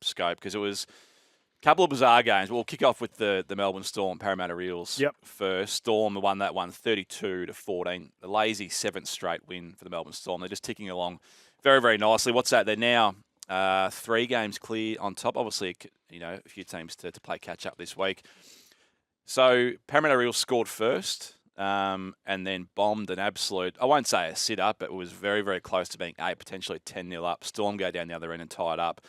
scope, because it was a couple of bizarre games. We'll kick off with the Melbourne Storm, Parramatta Eels first. Storm won that one 32-14. A lazy 7th straight win for the Melbourne Storm. They're just ticking along very, very nicely. What's that? They're now 3 games clear on top. Obviously, a few teams to play catch-up this week. So Parramatta Eels scored first. And then bombed an absolute, I won't say a sit-up, but it was very, very close to being 8, potentially 10-0 up. Storm go down the other end and tie it up.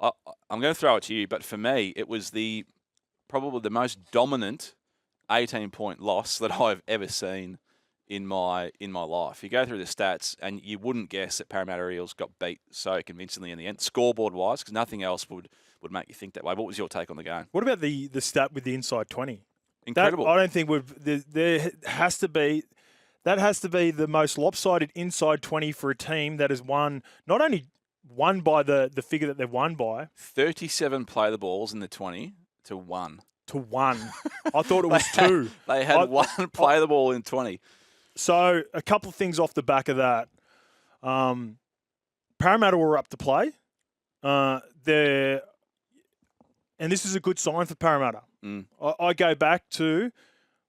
I'm going to throw it to you, but for me, it was probably the most dominant 18-point loss that I've ever seen in my life. You go through the stats, and you wouldn't guess that Parramatta Eels got beat so convincingly in the end, scoreboard-wise, because nothing else would make you think that way. What was your take on the game? What about the stat with the inside 20? Incredible. I don't think there has to be the most lopsided inside 20 for a team that has won, not only won by the figure that they've won by. 37 play the balls in the 20 to 1. To 1. I thought it was 2. They had 1 play the ball in 20. So a couple of things off the back of that. Parramatta were up to play. And this is a good sign for Parramatta. I go back to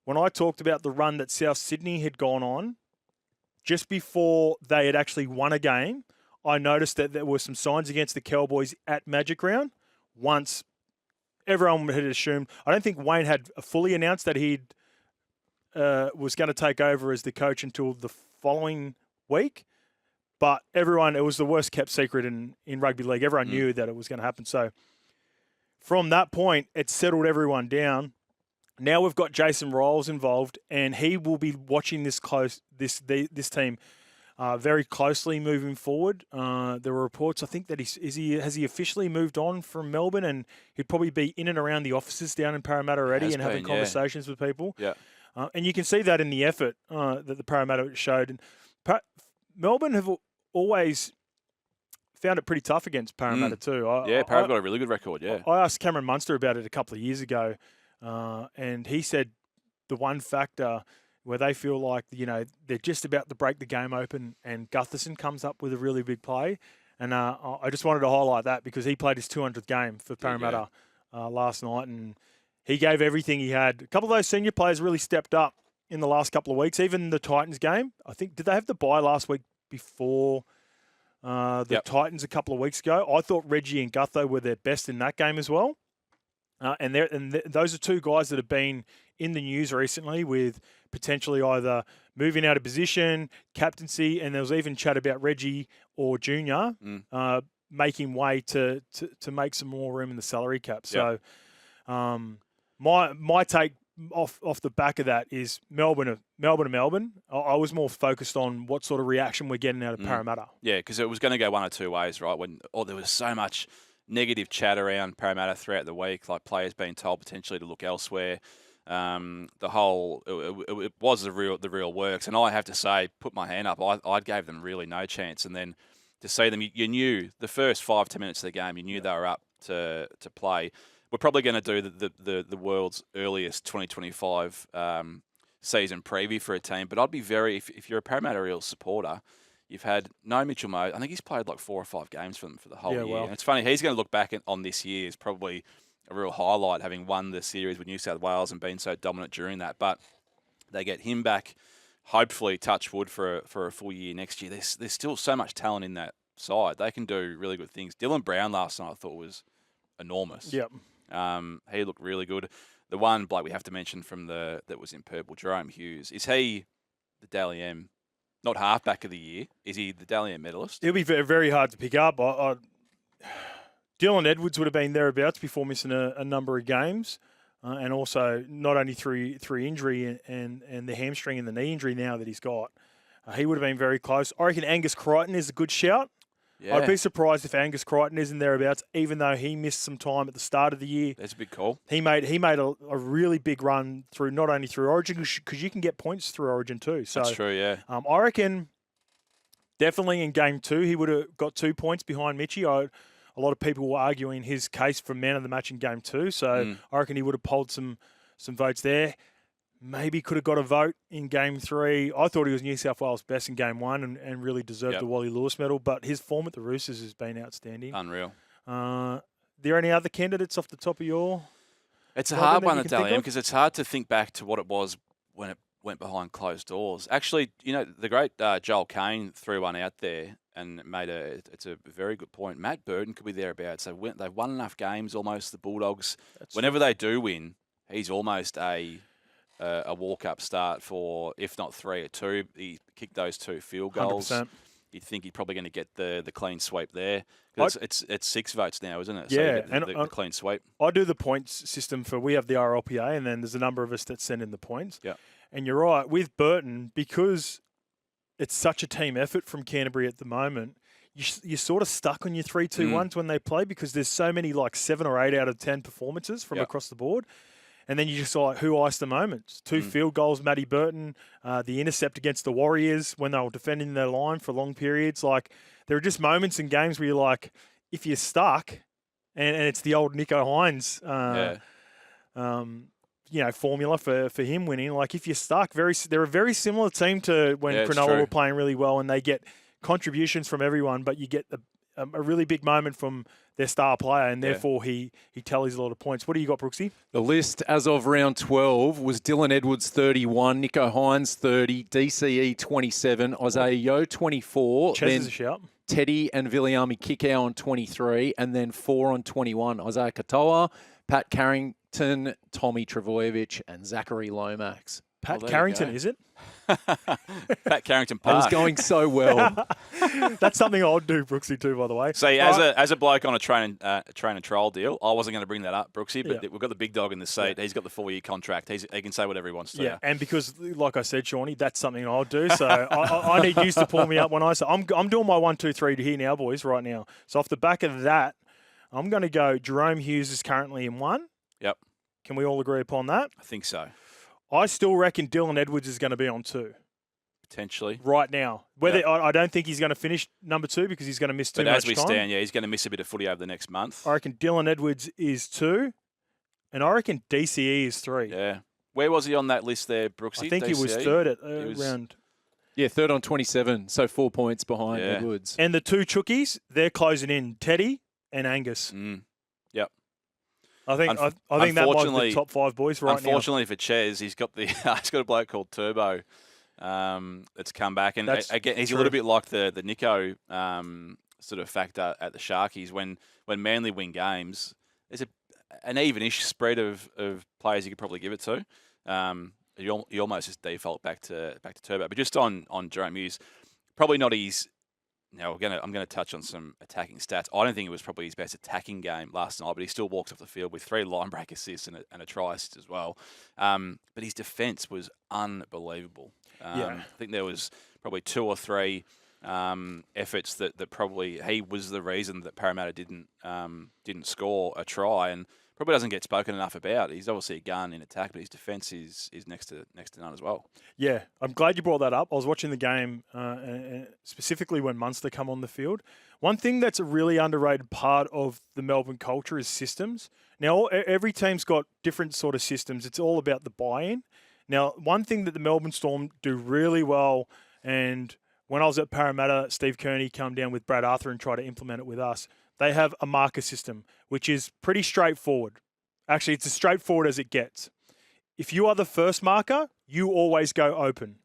when I talked about the run that South Sydney had gone on just before they had actually won a game. I noticed that there were some signs against the Cowboys at Magic Round. Once everyone had assumed, I don't think Wayne had fully announced that he was going to take over as the coach until the following week. But it was the worst kept secret in rugby league. Everyone knew that it was going to happen. So from that point, it settled everyone down. Now we've got Jason Ryles involved, and he will be watching this team very closely moving forward. There were reports, I think, that has he officially moved on from Melbourne, and he'd probably be in and around the offices down in Parramatta already and having conversations with people. Yeah, and you can see that in the effort that the Parramatta showed. And Melbourne have always found it pretty tough against Parramatta too. Parramatta got a really good record, yeah. I asked Cameron Munster about it a couple of years ago, and he said the one factor where they feel like, they're just about to break the game open, and Gutherson comes up with a really big play. And I just wanted to highlight that because he played his 200th game for Parramatta last night, and he gave everything he had. A couple of those senior players really stepped up in the last couple of weeks, even the Titans game. I think, did they have the bye last week before the Titans a couple of weeks ago? I thought Reggie and Gutho were their best in that game as well. Those are 2 guys that have been in the news recently with potentially either moving out of position, captaincy, and there was even chat about Reggie or Junior making way to make some more room in the salary cap. So my take off the back of that is Melbourne. I was more focused on what sort of reaction we're getting out of Parramatta. Yeah, because it was going to go one or two ways, right? There was so much negative chat around Parramatta throughout the week, like players being told potentially to look elsewhere. It was the real works, and I have to say, put my hand up. I gave them really no chance, and then to see them, you knew the first 5-10 minutes of the game, you knew they were up to play. We're probably going to do the world's earliest 2025 season preview for a team, but I'd be if you're a Parramatta Eels supporter, you've had no Mitchell Moses. I think he's played like 4 or 5 games for them for the whole year. Well. And it's funny, he's going to look back on this year as probably a real highlight, having won the series with New South Wales and been so dominant during that. But they get him back, hopefully, touch wood, for a full year next year. There's still so much talent in that side. They can do really good things. Dylan Brown last night I thought was enormous. Yep. He looked really good. The one bloke we have to mention that was in purple, Jerome Hughes. Is he the Dally M, not halfback of the year? Is he the Dally M medalist? It'll be very hard to pick up. Dylan Edwards would have been thereabouts before missing a number of games, and also not only through injury and the hamstring and the knee injury now that he's got. He would have been very close. I reckon Angus Crichton is a good shout. Yeah. I'd be surprised if Angus Crichton isn't thereabouts, even though he missed some time at the start of the year. That's a big call. He made a really big run not only through Origin, because you can get points through Origin too. So, that's true, yeah. I reckon definitely in Game 2 he would have got 2 points behind Mitchie. A lot of people were arguing his case for man of the match in Game 2, so I reckon he would have polled some votes there. Maybe could have got a vote in Game 3. I thought he was New South Wales best in Game 1 and really deserved the Wally Lewis medal, but his form at the Roosters has been outstanding. Unreal. there any other candidates off the top of your? It's a hard one, Dalian, because it's hard to think back to what it was when it went behind closed doors. Actually, the great Joel Kane threw one out there and it's a very good point. Matt Burton could be thereabouts. They've won enough games almost, the Bulldogs. Whenever they do win, he's almost a walk-up start for, if not 3 or 2. He kicked those 2 field goals. 100%. You'd think he's probably going to get the clean sweep there. It's 6 votes now, isn't it? So yeah, and the clean sweep. I do the points system we have the RLPA, and then there's a number of us that send in the points. Yeah. And you're right, with Burton, because it's such a team effort from Canterbury at the moment, you're sort of stuck on your 3-2-1s when they play, because there's so many 7 or 8 out of 10 performances from across the board. And then you just who iced the moments? 2 field goals, Matty Burton, the intercept against the Warriors when they were defending their line for long periods. There are just moments in games where you're if you're stuck, and it's the old Nico Hines, formula for him winning. If you're stuck, they're a very similar team to when Cronulla were playing really well, and they get contributions from everyone, but you get a really big moment from their star player, and therefore he tallies a lot of points. What do you got, Brooksy? The list as of round 12 was Dylan Edwards 31, Nico Hines 30, DCE 27, Isaiah Yeo 24. Ches is a shout. Teddy and Viliami Kikau on 23, and then 4 on 21, Isaiah Katoa, Pat Carrington, Tommy Travojevic, and Zachary Lomax. Pat Carrington, is it? Pat Carrington Park. I was going so well. That's something I'd do, Brooksy, too, by the way. See, as a bloke on a train and trial deal, I wasn't going to bring that up, Brooksy, but we've got the big dog in the seat. Yeah. He's got the 4-year contract. He can say whatever he wants to. Yeah, and because, like I said, Shawnee, that's something I'll do. So I need you to pull me up when I say I'm doing my 1, 2, 3 here now, boys, right now. So off the back of that, I'm going to go Jerome Hughes is currently in 1. Yep. Can we all agree upon that? I think so. I still reckon Dylan Edwards is going to be on 2. Potentially. Right now. I don't think he's going to finish number 2 because he's going to miss too much time. But as we stand, he's going to miss a bit of footy over the next month. I reckon Dylan Edwards is 2, and I reckon DCE is 3. Yeah. Where was he on that list there, Brooksy? I think he was 3rd at round. Yeah, 3rd on 27, so 4 points behind Edwards. And the 2 chookies, they're closing in, Teddy and Angus. Yep. I think that might be the top 5 boys right now. Unfortunately for Ches, he's got a bloke called Turbo that's come back, and again he's a little bit like the Nico sort of factor at the Sharkies. When Manly win games, there's an even-ish spread of players you could probably give it to. You almost just default back to Turbo, but just on Jerome Hughes, probably not his. Now, I'm going to touch on some attacking stats. I don't think it was probably his best attacking game last night, but he still walks off the field with 3 line break assists and a try assist as well. But his defence was unbelievable. I think there was probably 2 or 3 efforts that probably he was the reason that Parramatta didn't score a try, and probably doesn't get spoken enough about. He's obviously a gun in attack, but his defence is next to none as well. Yeah, I'm glad you brought that up. I was watching the game, specifically when Munster come on the field. One thing that's a really underrated part of the Melbourne culture is systems. Now, every team's got different sort of systems. It's all about the buy-in. Now, one thing that the Melbourne Storm do really well, and when I was at Parramatta, Steve Kearney came down with Brad Arthur and tried to implement it with us. They have a marker system, which is pretty straightforward. Actually, it's as straightforward as it gets. If you are the first marker, you always go open.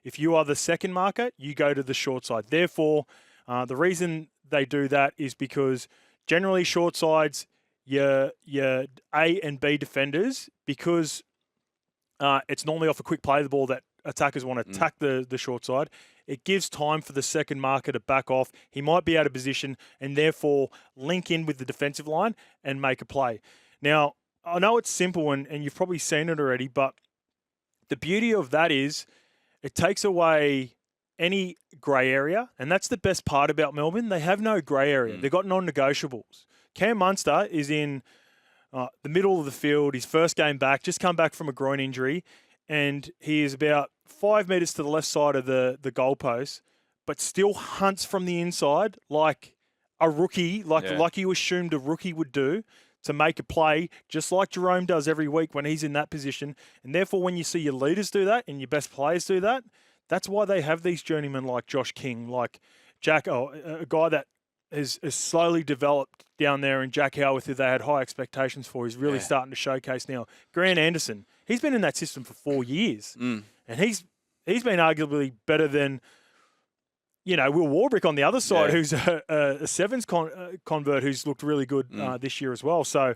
If you are the second marker, you go to the short side. Therefore, the reason they do that is because generally short sides, your A and B defenders, because it's normally off a quick play of the ball that attackers want to attack the short side. It gives time for the second marker to back off. He might be out of position and therefore link in with the defensive line and make a play. Now, I know it's simple and you've probably seen it already, but the beauty of that is it takes away any grey area, and that's the best part about Melbourne. They have no grey area. They've got non-negotiables. Cam Munster is in the middle of the field, his first game back, just come back from a groin injury, and he is about 5 metres to the left side of the goalpost, but still hunts from the inside like a rookie, like you assumed a rookie would do to make a play, just like Jerome does every week when he's in that position. And therefore, when you see your leaders do that and your best players do that, that's why they have these journeymen like Josh King, like Jack, a guy that has slowly developed down there, and Jack Howarth, who they had high expectations for, is really starting to showcase now. Grant Anderson, he's been in that system for 4 years, and he's been arguably better than, you know, Will Warbrick on the other side, who's a sevens convert who's looked really good this year as well. So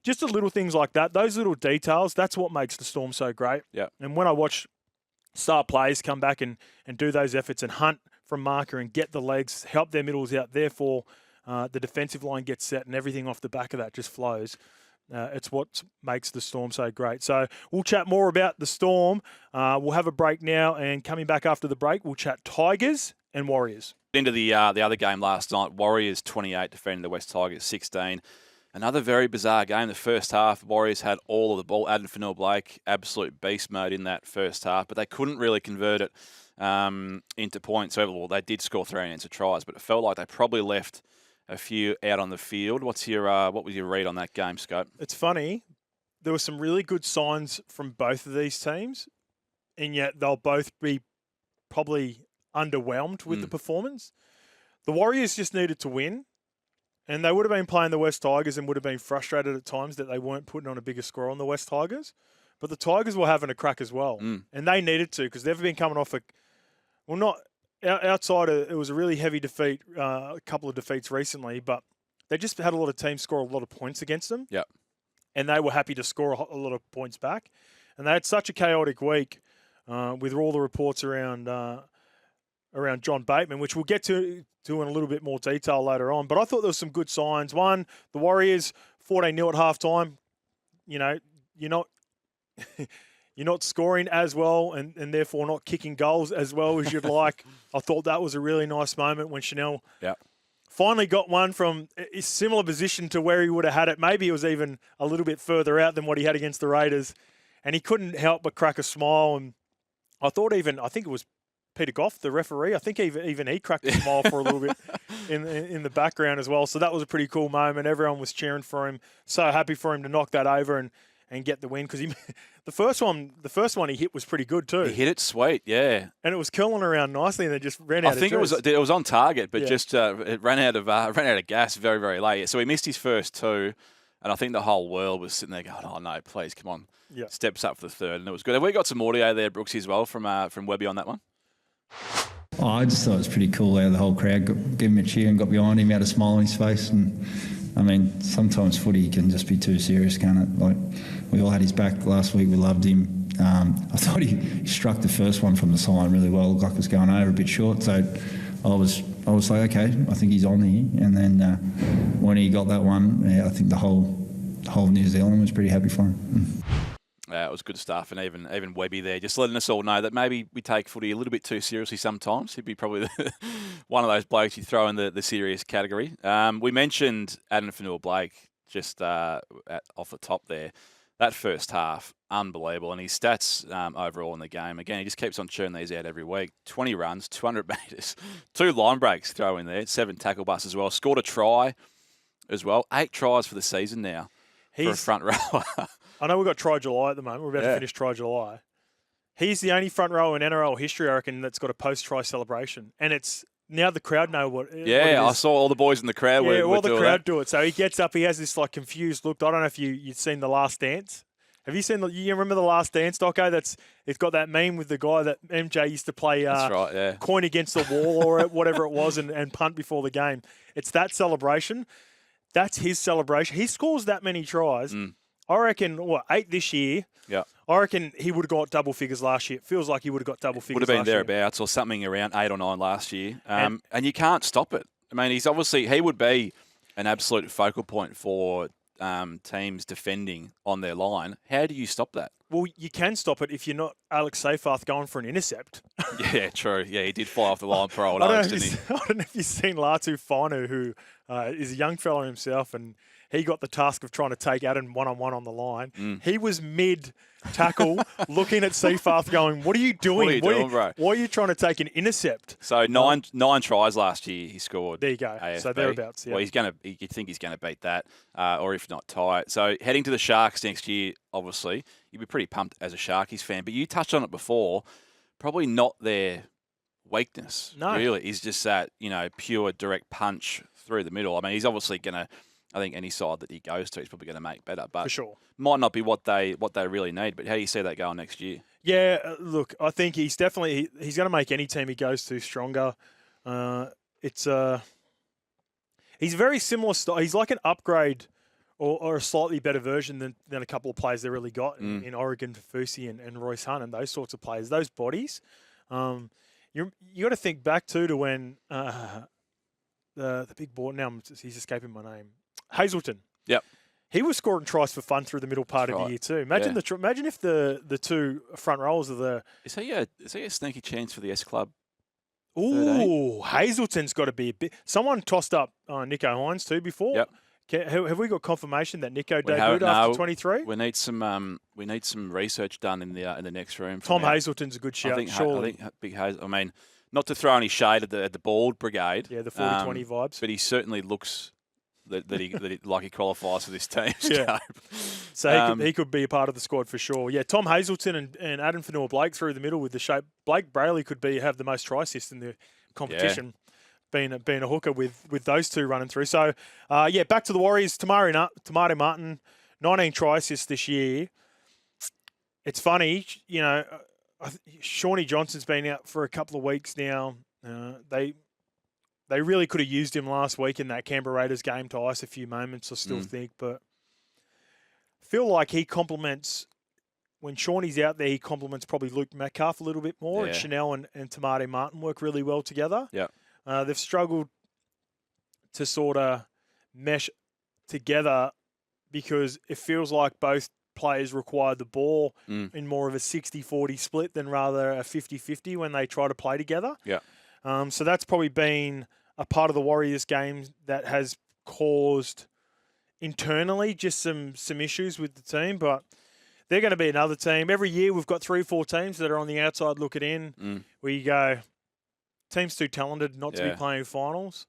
just the little things like that, those little details, that's what makes the Storm so great. Yeah. And when I watch star players come back and do those efforts and hunt from marker and get the legs, help their middles out, therefore the defensive line gets set and everything off the back of that just flows. It's what makes the Storm so great. So we'll chat more about the Storm. We'll have a break now, and coming back after the break, we'll chat Tigers and Warriors. Into the other game last night, Warriors 28 defending the West Tigers 16. Another very bizarre game. The first half, Warriors had all of the ball. Adam Fonua-Blake, absolute beast mode in that first half, but they couldn't really convert it into points. So, well, they did score 3 unanswered tries, but it felt like they probably left a few out on the field. What was your read on that game, Scope? It's funny. There were some really good signs from both of these teams, and yet they'll both be probably underwhelmed with the performance. The Warriors just needed to win, and they would have been playing the West Tigers and would have been frustrated at times that they weren't putting on a bigger score on the West Tigers. But the Tigers were having a crack as well, and they needed to, because they've been coming off outside of, it was a really heavy defeat, a couple of defeats recently, but they just had a lot of teams score a lot of points against them. Yeah. And they were happy to score a lot of points back. And they had such a chaotic week with all the reports around John Bateman, which we'll get to in a little bit more detail later on. But I thought there was some good signs. One, the Warriors 14-0 at halftime. You know, you're not scoring as well and therefore not kicking goals as well as you'd like. I thought that was a really nice moment when Chanel finally got one from a similar position to where he would have had it. Maybe it was even a little bit further out than what he had against the Raiders. And he couldn't help but crack a smile. And I think it was Peter Goff, the referee. I think even he cracked a smile for a little bit in the background as well. So that was a pretty cool moment. Everyone was cheering for him. So happy for him to knock that over and get the win, because the first one he hit was pretty good too. He hit it sweet, yeah, and it was curling around nicely, and then just ran out. I think it was on target, but just it ran out of gas very, very late. So he missed his first 2, and I think the whole world was sitting there going, "Oh no, please come on!" Yeah. Steps up for the third, and it was good. Have we got some audio there, Brooksy, as well from Webby on that one? Oh, I just thought it was pretty cool how the whole crowd gave him a cheer and got behind him, had a smile on his face. And I mean, sometimes footy can just be too serious, can't it? Like, we all had his back last week. We loved him. I thought he struck the first one from the sideline really well. It looked like it was going over a bit short. So I was like, okay, I think he's on here. And then when he got that one, I think the whole New Zealand was pretty happy for him. It was good stuff, and even Webby there, just letting us all know that maybe we take footy a little bit too seriously sometimes. He'd be probably one of those blokes you throw in the serious category. We mentioned Adam Fonua-Blake just off the top there. That first half, unbelievable, and his stats overall in the game. Again, he just keeps on churning these out every week. 20 runs, 200 metres, 2 line breaks throw in there, 7 tackle busts as well. Scored a try as well. 8 tries for the season now for a front rower. I know we've got Try July at the moment. We're about to finish Try July. He's the only front row in NRL history, I reckon, that's got a post-try celebration. And it's now the crowd know what it is. I saw all the boys in the crowd were all the doing crowd that. do it. So he gets up, he has this like confused look. I don't know if you've seen The Last Dance. Have you seen you remember The Last Dance, Doco? It's got that meme with the guy that MJ used to play That's right, yeah. coin against the wall or whatever it was and punt before the game. It's that celebration. That's his celebration. He scores that many tries. I reckon, 8 this year? Yeah. I reckon he would have got double figures last year. It feels like he would have got double figures last year. Would have been thereabouts or something around 8 or 9 last year. And you can't stop it. I mean, he would be an absolute focal point for teams defending on their line. How do you stop that? Well, you can stop it if you're not Alex Seyfarth going for an intercept. Yeah, true. Yeah, he did fly off the line for old I Alex, didn't he? I don't know if you've seen Latu Fanu, who is a young fellow himself, and he got the task of trying to take Adam one-on-one on the line. He was mid-tackle looking at Seyfarth going, what are you doing? What are you doing, bro? Why are you trying to take an intercept? So nine tries last year he scored. There you go. AFB. So thereabouts, yeah. Well, you'd think he's going to beat that, or if not tie it. So heading to the Sharks next year, obviously, you'd be pretty pumped as a Sharkies fan. But you touched on it before, probably not their weakness. No. Really, he's just that pure direct punch through the middle. I mean, he's obviously gonna. I think any side that he goes to, he's probably going to make better. But For sure. Might not be what they really need. But how do you see that going next year? Yeah, look, I think he's definitely he's going to make any team he goes to stronger. He's very similar style. He's like an upgrade or a slightly better version than a couple of players they really got in Oregon, Fusi and Royce Hunt and those sorts of players. Those bodies. You got to think back to when the big board. Now he's escaping my name. Hazelton. Yep. He was scoring tries for fun through the middle part That's of right. the year too. Imagine imagine if the two front rows of the Is he a sneaky chance for the S Club? Ooh, Hazelton's got to be a bit. Someone tossed up Nico Hines too before. Yep. Have we got confirmation that Nico debuted after 23? We need some research done in the next room. Tom Hazelton's a good shout. I think Big Hazel. I mean, not to throw any shade at the bald brigade. Yeah, the 40-20 vibes. But he certainly looks that he qualifies for this team. Yeah. So he could be a part of the squad for sure. Yeah, Tom Hazelton and Adam Fonua-Blake through the middle with the shape. Blake Brayley could have the most try assists in the competition, being a hooker with those two running through. So, back to the Warriors. Tomato Martin, 19 try assists this year. It's funny, Shawnee Johnson's been out for a couple of weeks now. They really could have used him last week in that Canberra Raiders game to ice a few moments, I still think. But I feel like he complements, when Shawnee's out there, he complements probably Luke Metcalf a little bit more. Yeah. And Chanel and Tomato Martin work really well together. Yeah. They've struggled to sort of mesh together because it feels like both players require the ball in more of a 60-40 split than rather a 50-50 when they try to play together. Yeah. So that's probably been a part of the Warriors game that has caused internally just some issues with the team. But they're going to be another team. Every year we've got 3 or 4 teams that are on the outside looking in. Where you go, team's too talented not to be playing finals.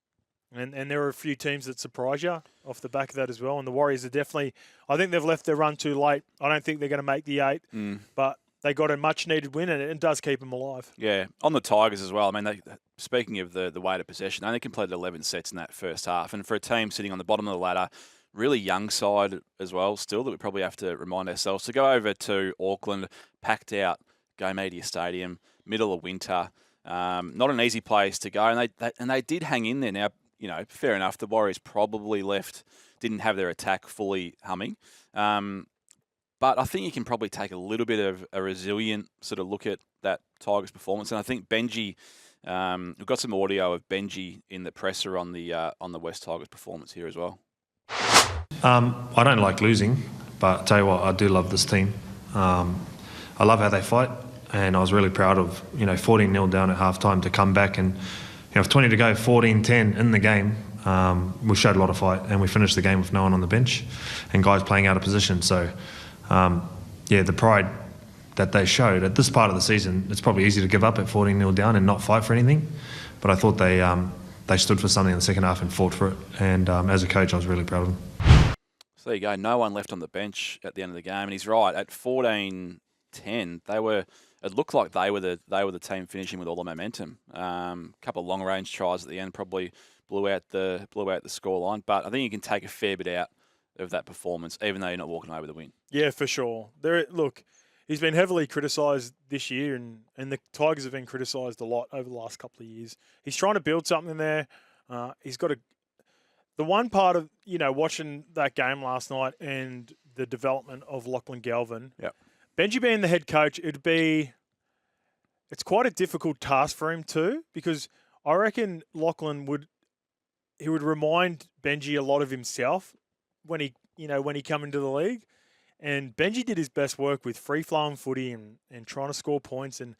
And there are a few teams that surprise you off the back of that as well. And the Warriors are definitely, I think they've left their run too late. I don't think they're going to make the 8. But they got a much-needed win, and it does keep them alive. Yeah, on the Tigers as well. I mean, speaking of the weight of possession, they only completed 11 sets in that first half. And for a team sitting on the bottom of the ladder, really young side as well still, that we probably have to remind ourselves to go over to Auckland, packed out Go Media Stadium, middle of winter. Not an easy place to go. And they did hang in there. Now, fair enough, the Warriors probably didn't have their attack fully humming. But I think you can probably take a little bit of a resilient sort of look at that Tigers performance. And I think Benji, we've got some audio of Benji in the presser on the West Tigers performance here as well. I don't like losing, but I tell you what, I do love this team. I love how they fight, and I was really proud of 14-0 down at halftime to come back and with 20 to go, 14-10 in the game. We showed a lot of fight, and we finished the game with no one on the bench and guys playing out of position. So. The pride that they showed at this part of the season, it's probably easy to give up at 14-0 down and not fight for anything. But I thought they stood for something in the second half and fought for it. And as a coach, I was really proud of them. So there you go. No one left on the bench at the end of the game, and he's right. At 14-10, it looked like they were the team finishing with all the momentum. A couple of long range tries at the end probably blew out the scoreline. But I think you can take a fair bit out of that performance, even though you're not walking away with a win. Yeah, for sure. Look, he's been heavily criticised this year, and the Tigers have been criticised a lot over the last couple of years. He's trying to build something there. He's got the one part of watching that game last night and the development of Lachlan Galvin. Yeah, Benji being the head coach, it's quite a difficult task for him too, because I reckon Lachlan would remind Benji a lot of himself when he come into the league. And Benji did his best work with free-flowing footy and trying to score points. And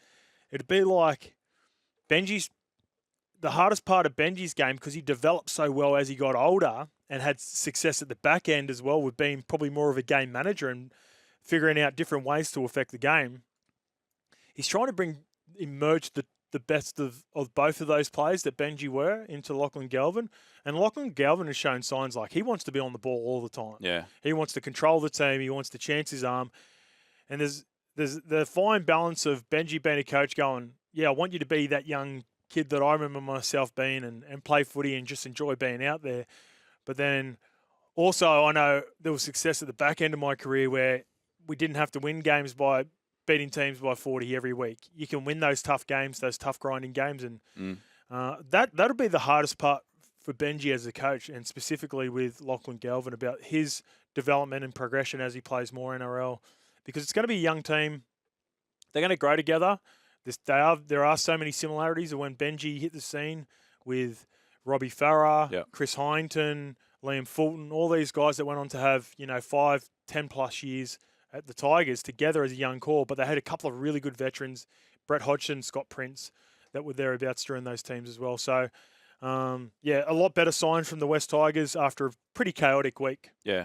it'd be like the hardest part of Benji's game, because he developed so well as he got older and had success at the back end as well, with being probably more of a game manager and figuring out different ways to affect the game. He's trying to emerge the best of both of those players that Benji were into Lachlan Galvin. And Lachlan Galvin has shown signs like he wants to be on the ball all the time. Yeah. He wants to control the team. He wants to chance his arm. And there's the fine balance of Benji being a coach going, I want you to be that young kid that I remember myself being and play footy and just enjoy being out there. But then also I know there was success at the back end of my career where we didn't have to win games by beating teams by 40 every week. You can win those tough games, those tough grinding games, and that'll be the hardest part for Benji as a coach, and specifically with Lachlan Galvin about his development and progression as he plays more NRL, because it's going to be a young team. They're going to grow together. There are so many similarities of when Benji hit the scene with Robbie Farah, Chris Hyington, Liam Fulton, all these guys that went on to have 5, 10+ years at the Tigers together as a young core, but they had a couple of really good veterans, Brett Hodgson, Scott Prince, that were thereabouts during those teams as well. So, a lot better sign from the West Tigers after a pretty chaotic week. Yeah,